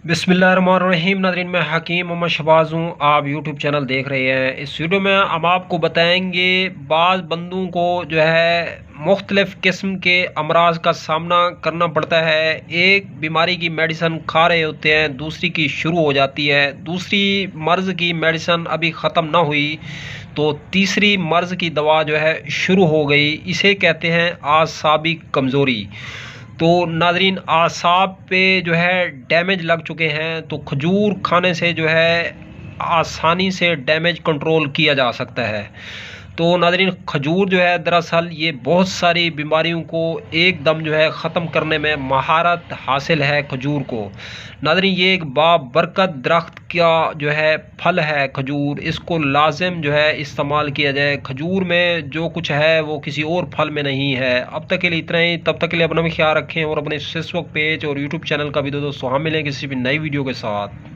बिस्मिल्लाहिर्रहमानिर्रहीम। नाज़रीन, मैं हकीम मोहम्मद शहबाज हूँ। आप यूट्यूब चैनल देख रहे हैं। इस वीडियो में हम आपको बताएंगे बाज़ बंदों को जो है मुख्तलिफ़ किस्म के अमराज का सामना करना पड़ता है। एक बीमारी की मेडिसिन खा रहे होते हैं, दूसरी की शुरू हो जाती है, दूसरी मर्ज़ की मेडिसिन अभी ख़त्म ना हुई तो तीसरी मर्ज़ की दवा जो है शुरू हो गई। इसे कहते हैं आसाबी कमज़ोरी। तो नाज़रीन, आसाब पे जो है डैमेज लग चुके हैं तो खजूर खाने से जो है आसानी से डैमेज कंट्रोल किया जा सकता है। तो नाज़रीन, खजूर जो है दरअसल ये बहुत सारी बीमारियों को एकदम जो है ख़त्म करने में महारत हासिल है खजूर को। नाज़रीन, ये एक बाबरकत दरख्त का जो है फल है खजूर। इसको लाजिम जो है इस्तेमाल किया जाए। खजूर में जो कुछ है वो किसी और फल में नहीं है। अब तक के लिए इतना ही। तब तक के लिए अपना भी ख्याल रखें और अपने फेसबुक पेज और यूट्यूब चैनल का भी दोस्तों हम मिलें किसी भी नई वीडियो के साथ।